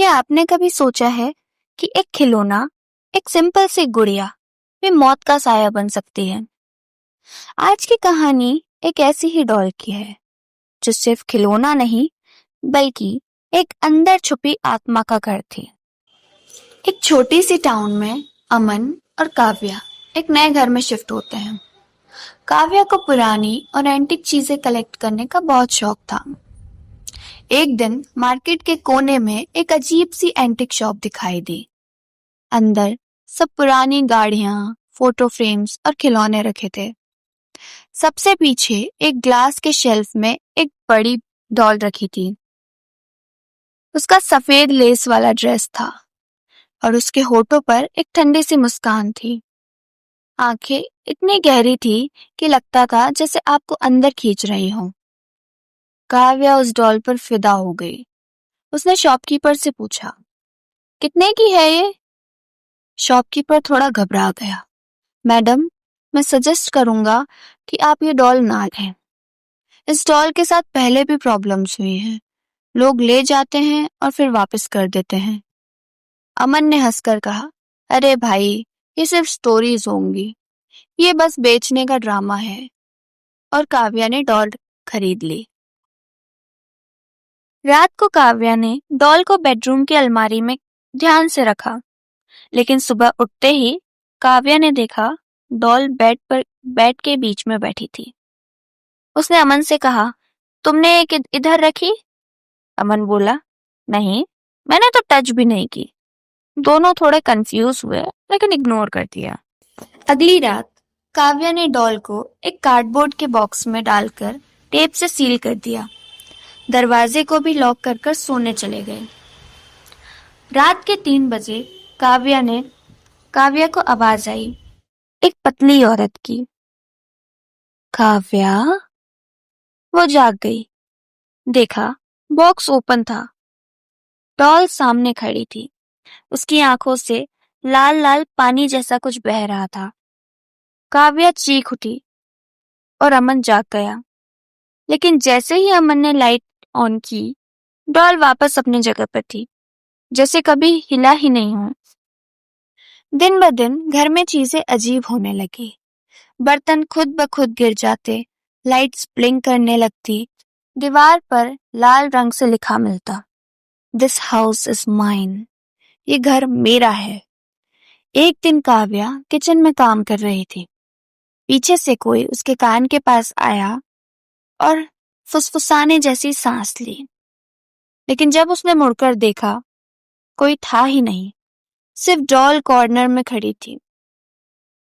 क्या आपने कभी सोचा है कि एक खिलौना, एक सिंपल सी गुड़िया भी मौत का साया बन सकती है? आज की कहानी एक ऐसी ही डॉल की है जो सिर्फ खिलौना नहीं बल्कि एक अंदर छुपी आत्मा का घर थी। एक छोटी सी टाउन में अमन और काव्या एक नए घर में शिफ्ट होते हैं। काव्या को पुरानी और एंटिक चीजें कलेक्ट करने का बहुत शौक था। एक दिन मार्केट के कोने में एक अजीब सी एंटिक शॉप दिखाई दी। अंदर सब पुरानी गाड़ियां, फोटो फ्रेम्स और खिलौने रखे थे। सबसे पीछे एक ग्लास के शेल्फ में एक बड़ी डॉल रखी थी। उसका सफेद लेस वाला ड्रेस था और उसके होठों पर एक ठंडी सी मुस्कान थी। आंखें इतनी गहरी थी कि लगता था जैसे आपको अंदर खींच रही हो। काव्या उस डॉल पर फिदा हो गई। उसने शॉपकीपर से पूछा, कितने की है ये? शॉपकीपर थोड़ा घबरा गया। मैडम, मैं सजेस्ट करूंगा कि आप ये डॉल ना लें। इस डॉल के साथ पहले भी प्रॉब्लम्स हुई हैं। लोग ले जाते हैं और फिर वापस कर देते हैं। अमन ने हंसकर कहा, अरे भाई, ये सिर्फ स्टोरीज होंगी। ये बस बेचने का ड्रामा है। और काव्या ने डॉल खरीद ली। रात को काव्या ने डॉल को बेडरूम की अलमारी में ध्यान से रखा, लेकिन सुबह उठते ही काव्या ने देखा डॉल बेड के बीच में बैठी थी। उसने अमन से कहा, तुमने एक इधर रखी? अमन बोला, नहीं, मैंने तो टच भी नहीं की। दोनों थोड़े कंफ्यूज हुए लेकिन इग्नोर कर दिया। अगली रात काव्या ने डॉल को एक कार्डबोर्ड के बॉक्स में डालकर टेप से सील कर दिया। दरवाजे को भी लॉक कर सोने चले गए। रात के 3 बजे काव्या को आवाज आई, एक पतली औरत की। काव्या? वो जाग गई। देखा, बॉक्स ओपन था। डॉल सामने खड़ी थी। उसकी आंखों से लाल लाल पानी जैसा कुछ बह रहा था। काव्या चीख उठी और अमन जाग गया। लेकिन जैसे ही अमन ने लाइट ऑन की, डॉल वापस अपनी जगह पर थी, जैसे कभी हिला ही नहीं हो। दिन ब दिन घर में चीजें अजीब होने लगी। बर्तन खुद ब खुद गिर जाते, लाइट्स ब्लिंक करने लगती, दीवार पर लाल रंग से लिखा मिलता, दिस हाउस इज माइन। ये घर मेरा है। एक दिन काव्या किचन में काम कर रही थी। पीछे से कोई उसके कान के पास आया और फुसफुसाने जैसी सांस ली। लेकिन जब उसने मुड़कर देखा, कोई था ही नहीं, सिर्फ डॉल कॉर्नर में खड़ी थी।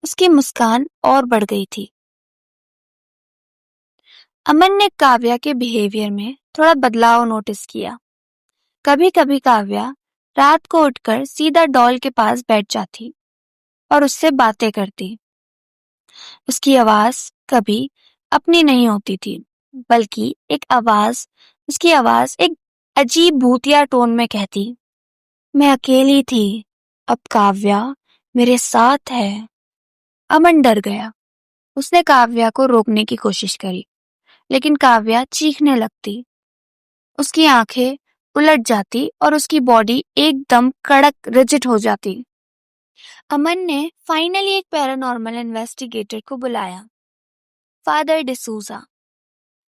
उसकी मुस्कान और बढ़ गई थी। अमन ने काव्या के बिहेवियर में थोड़ा बदलाव नोटिस किया। कभी कभी काव्या रात को उठकर सीधा डॉल के पास बैठ जाती और उससे बातें करती। उसकी आवाज कभी अपनी नहीं होती थी, बल्कि उसकी आवाज एक अजीब भूतिया टोन में कहती, मैं अकेली थी, अब काव्या मेरे साथ है। अमन डर गया। उसने काव्या को रोकने की कोशिश करी, लेकिन काव्या चीखने लगती। उसकी आंखें उलट जाती और उसकी बॉडी एकदम कड़क रिजिड हो जाती। अमन ने फाइनली एक पैरानॉर्मल इन्वेस्टिगेटर को बुलाया, फादर डिसूजा।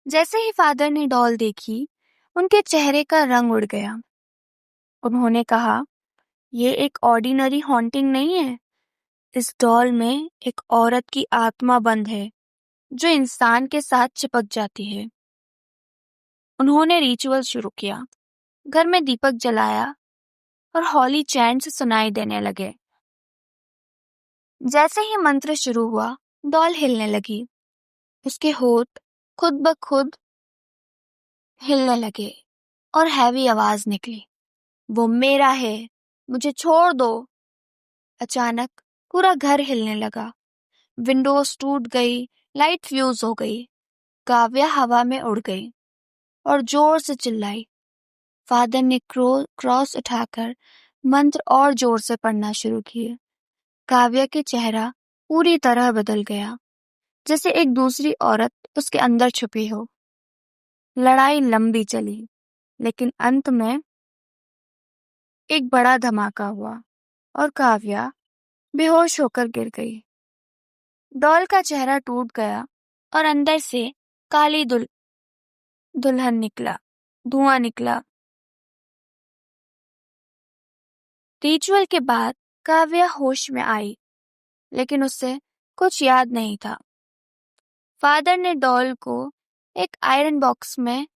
जैसे ही फादर ने डॉल देखी, उनके चेहरे का रंग उड़ गया। उन्होंने कहा, ये एक ऑर्डिनरी हॉन्टिंग नहीं है। इस डॉल में एक औरत की आत्मा बंद है जो इंसान के साथ चिपक जाती है। उन्होंने रिचुअल शुरू किया। घर में दीपक जलाया और हॉली चैंट्स सुनाई देने लगे। जैसे ही मंत्र शुरू हुआ, डॉल हिलने लगी। उसके होठ खुद ब खुद हिलने लगे और हैवी आवाज निकली, वो मेरा है, मुझे छोड़ दो। अचानक पूरा घर हिलने लगा। विंडोज टूट गई, लाइट फ्यूज हो गई। काव्या हवा में उड़ गई और जोर से चिल्लाई। फादर ने क्रॉस उठाकर मंत्र और जोर से पढ़ना शुरू किए। काव्या के चेहरा पूरी तरह बदल गया, जैसे एक दूसरी औरत उसके अंदर छुपी हो। लड़ाई लंबी चली, लेकिन अंत में एक बड़ा धमाका हुआ और काव्या बेहोश होकर गिर गई। डॉल का चेहरा टूट गया और अंदर से काली दुल्हन निकला, धुआं निकला। रिचुअल के बाद काव्या होश में आई, लेकिन उसे कुछ याद नहीं था। फादर ने डॉल को एक आयरन बॉक्स में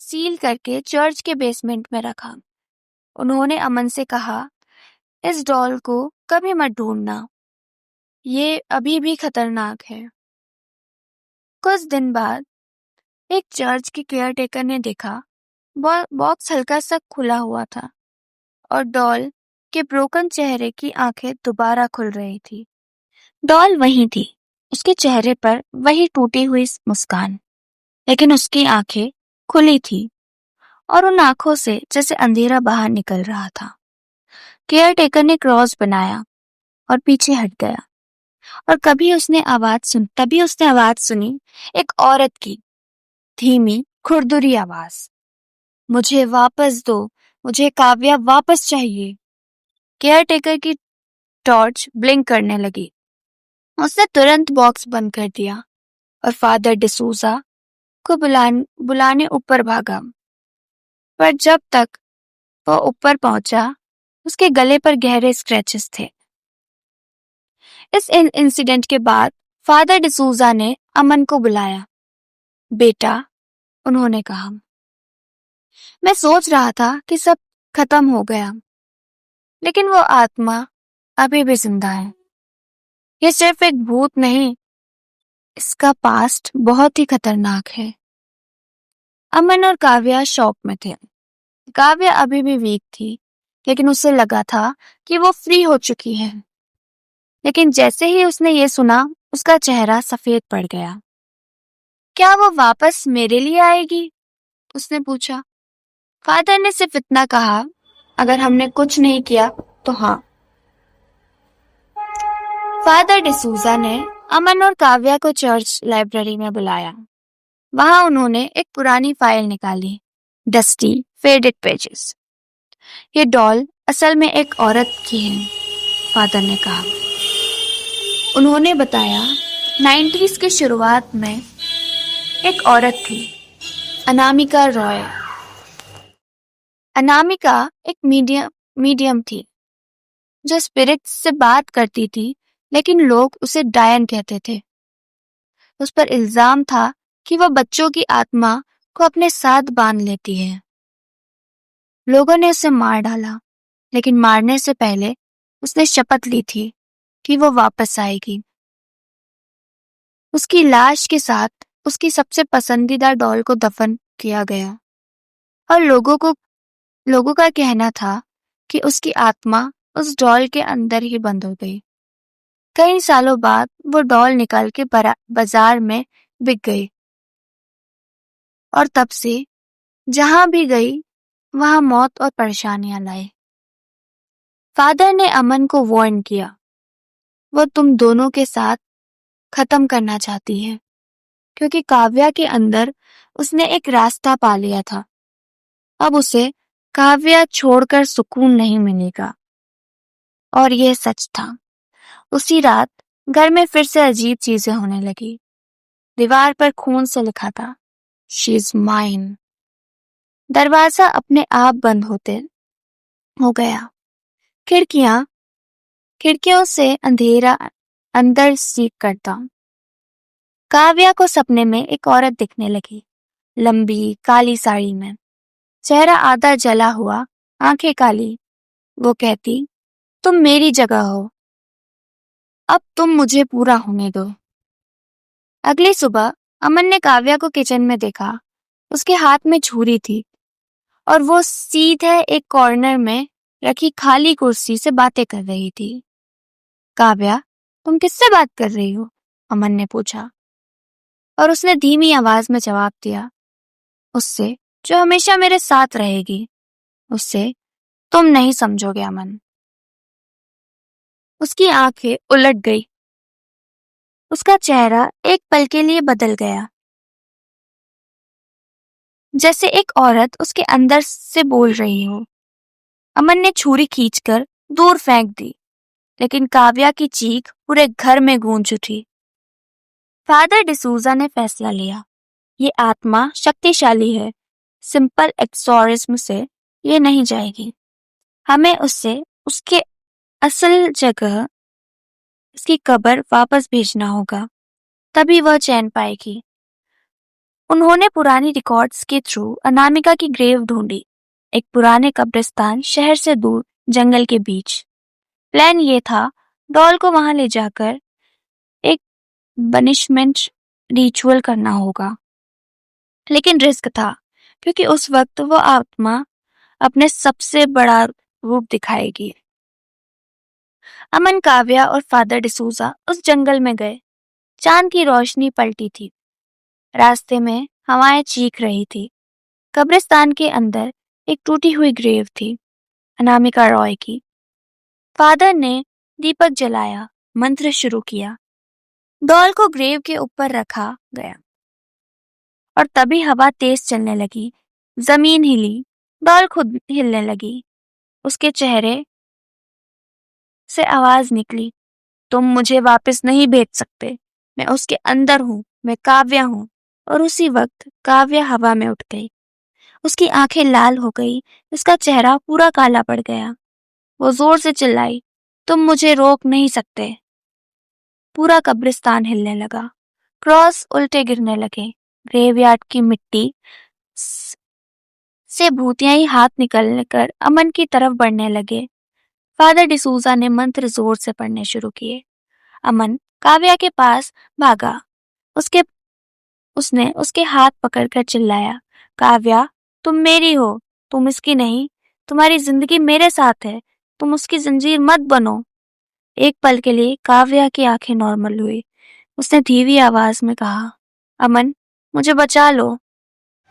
सील करके चर्च के बेसमेंट में रखा। उन्होंने अमन से कहा, इस डॉल को कभी मत ढूंढना, ये अभी भी खतरनाक है। कुछ दिन बाद एक चर्च के केयरटेकर ने देखा बॉक्स हल्का सा खुला हुआ था और डॉल के ब्रोकन चेहरे की आंखें दोबारा खुल रही थी। डॉल वहीं थी, उसके चेहरे पर वही टूटी हुई मुस्कान, लेकिन उसकी आंखें खुली थी और उन आंखों से जैसे अंधेरा बाहर निकल रहा था। केयरटेकर ने क्रॉस बनाया और पीछे हट गया और तभी उसने आवाज सुनी, एक औरत की धीमी खुरदुरी आवाज, मुझे वापस दो, मुझे काव्या वापस चाहिए। केयरटेकर की टॉर्च ब्लिंक करने लगी। उसने तुरंत बॉक्स बंद कर दिया और फादर डिसूजा को बुलाने ऊपर भागा। पर जब तक वो ऊपर पहुंचा, उसके गले पर गहरे स्क्रैचेस थे। इस इंसिडेंट के बाद फादर डिसूजा ने अमन को बुलाया। बेटा, उन्होंने कहा, मैं सोच रहा था कि सब खत्म हो गया, लेकिन वो आत्मा अभी भी जिंदा है। ये सिर्फ एक भूत नहीं, इसका पास्ट बहुत ही खतरनाक है। अमन और काव्या शॉक में थे। काव्या अभी भी वीक थी, लेकिन उसे लगा था कि वो फ्री हो चुकी है। लेकिन जैसे ही उसने ये सुना, उसका चेहरा सफेद पड़ गया। क्या वो वापस मेरे लिए आएगी? उसने पूछा। फादर ने सिर्फ इतना कहा, अगर हमने कुछ नहीं किया तो हाँ। फादर डिसूजा ने अमन और काव्या को चर्च लाइब्रेरी में बुलाया। वहां उन्होंने एक पुरानी फाइल निकाली, डस्टी फेडेड पेजेस। ये डॉल असल में एक औरत की है, फादर ने कहा। उन्होंने बताया, 90s की शुरुआत में एक औरत थी, अनामिका रॉय। अनामिका एक मीडियम थी जो स्पिरिट से बात करती थी, लेकिन लोग उसे डायन कहते थे। उस पर इल्जाम था कि वह बच्चों की आत्मा को अपने साथ बांध लेती है। लोगों ने उसे मार डाला, लेकिन मारने से पहले उसने शपथ ली थी कि वो वापस आएगी। उसकी लाश के साथ उसकी सबसे पसंदीदा डॉल को दफन किया गया और लोगों का कहना था कि उसकी आत्मा उस डॉल के अंदर ही बंद हो गई। कई सालों बाद वो डॉल निकल के बाजार में बिक गई और तब से जहां भी गई वहां मौत और परेशानियां लाई। फादर ने अमन को वार्न किया, वो तुम दोनों के साथ खत्म करना चाहती है, क्योंकि काव्या के अंदर उसने एक रास्ता पा लिया था। अब उसे काव्या छोड़कर सुकून नहीं मिलेगा। और यह सच था। उसी रात घर में फिर से अजीब चीजें होने लगी। दीवार पर खून से लिखा था, शी इज माइन। दरवाजा अपने आप बंद हो गया। खिड़कियों से अंधेरा अंदर सीख करता। काव्या को सपने में एक औरत दिखने लगी, लंबी काली साड़ी में, चेहरा आधा जला हुआ, आंखें काली। वो कहती, तुम मेरी जगह हो, अब तुम मुझे पूरा होने दो। अगली सुबह अमन ने काव्या को किचन में देखा। उसके हाथ में छुरी थी और वो सीधे एक कॉर्नर में रखी खाली कुर्सी से बातें कर रही थी। काव्या, तुम किससे बात कर रही हो? अमन ने पूछा और उसने धीमी आवाज में जवाब दिया, उससे जो हमेशा मेरे साथ रहेगी। उससे तुम नहीं समझोगे अमन। उसकी आंखें उलट गई। उसका चेहरा एक पल के लिए बदल गया, जैसे एक औरत उसके अंदर से बोल रही हो। अमन ने छुरी खींचकर दूर फेंक दी, लेकिन काव्या की चीख पूरे घर में गूंज उठी। फादर डिसूजा ने फैसला लिया, ये आत्मा शक्तिशाली है, सिंपल एक्सोरिज्म से ये नहीं जाएगी। हमें उससे उसके असल जगह, उसकी कब्र वापस भेजना होगा, तभी वह चैन पाएगी। उन्होंने पुरानी रिकॉर्ड्स के थ्रू अनामिका की ग्रेव ढूंढी, एक पुराने कब्रिस्तान शहर से दूर जंगल के बीच। प्लान ये था, डॉल को वहां ले जाकर एक बनिशमेंट रिचुअल करना होगा, लेकिन रिस्क था क्योंकि उस वक्त वो आत्मा अपने सबसे बड़ा रूप दिखाएगी। अमन, काव्या और फादर डिसूजा उस जंगल में गए। चांद की रोशनी पलटी थी, रास्ते में हवाएं चीख रही थी। कब्रिस्तान के अंदर एक टूटी हुई ग्रेव थी, अनामिका रॉय की। फादर ने दीपक जलाया, मंत्र शुरू किया। डॉल को ग्रेव के ऊपर रखा गया और तभी हवा तेज चलने लगी, जमीन हिली, डॉल खुद हिलने लगी। उसके चेहरे से आवाज निकली, तुम मुझे वापस नहीं भेज सकते, मैं उसके अंदर हूँ, मैं काव्या हूँ। और उसी वक्त काव्या हवा में उठ गई। उसकी आंखें लाल हो गई, उसका चेहरा पूरा काला पड़ गया। वो जोर से चिल्लाई, तुम मुझे रोक नहीं सकते। पूरा कब्रिस्तान हिलने लगा, क्रॉस उल्टे गिरने लगे, ग्रेवयार्ड की मिट्टी से भूतियां ही हाथ निकलकर अमन की तरफ बढ़ने लगे। फादर डिसूजा ने मंत्र जोर से पढ़ने शुरू किए। अमन काव्या के पास भागा, उसने उसके हाथ पकड़कर चिल्लाया, काव्या, तुम मेरी हो, तुम इसकी नहीं, तुम्हारी जिंदगी मेरे साथ है, तुम उसकी जंजीर मत बनो। एक पल के लिए काव्या की आंखें नॉर्मल हुई। उसने धीमी आवाज में कहा, अमन, मुझे बचा लो।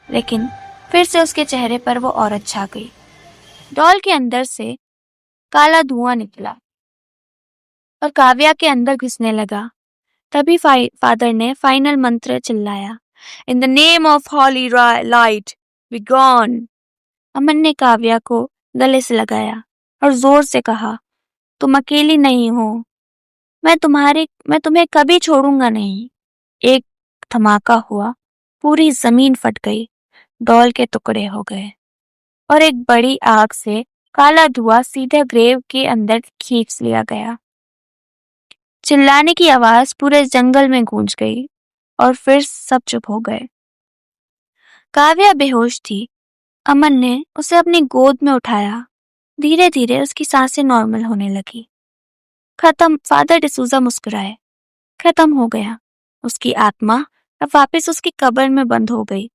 लेकिन फिर से उसके चेहरे पर वो औरत छा गई। डॉल के अंदर से काला धुआं निकला और काव्या के अंदर घुसने लगा। तभी फादर ने फाइनल मंत्र चिल्लाया, in the name of holy light be gone. Aman ने काव्या को गले से लगाया और जोर से कहा, तुम अकेली नहीं हो, मैं तुम्हें कभी छोड़ूंगा नहीं। एक धमाका हुआ, पूरी जमीन फट गई, डॉल के टुकड़े हो गए और एक बड़ी आग से काला धुआं सीधे ग्रेव के अंदर खींच लिया गया। चिल्लाने की आवाज पूरे जंगल में गूंज गई और फिर सब चुप हो गए। काव्या बेहोश थी। अमन ने उसे अपनी गोद में उठाया। धीरे धीरे उसकी सांसें नॉर्मल होने लगी। खत्म, फादर डिसूजा मुस्कुराए। खत्म हो गया। उसकी आत्मा अब वापस उसकी कब्र में बंद हो गई।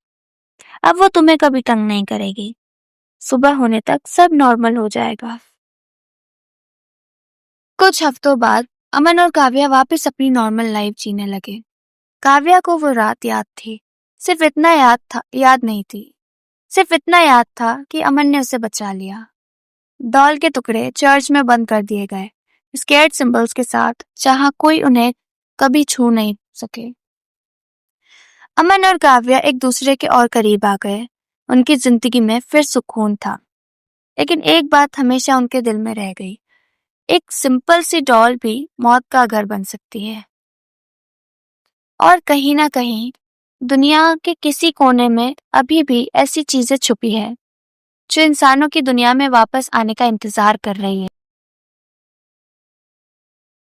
अब वो तुम्हें कभी तंग नहीं करेगी। सुबह होने तक सब नॉर्मल हो जाएगा। कुछ हफ्तों बाद अमन और काव्या वापस अपनी नॉर्मल लाइफ जीने लगे। काव्या को वो रात याद थी। सिर्फ इतना याद था कि अमन ने उसे बचा लिया। डॉल के टुकड़े चर्च में बंद कर दिए गए, स्केर्ड सिंबल्स के साथ, जहां कोई उन्हें कभी छू नहीं सके। अमन और काव्या एक दूसरे के और करीब आ गए। उनकी जिंदगी में फिर सुकून था। लेकिन एक बात हमेशा उनके दिल में रह गई, एक सिंपल सी डॉल भी मौत का घर बन सकती है। और कहीं ना कहीं दुनिया के किसी कोने में अभी भी ऐसी चीजें छुपी है जो इंसानों की दुनिया में वापस आने का इंतजार कर रही है।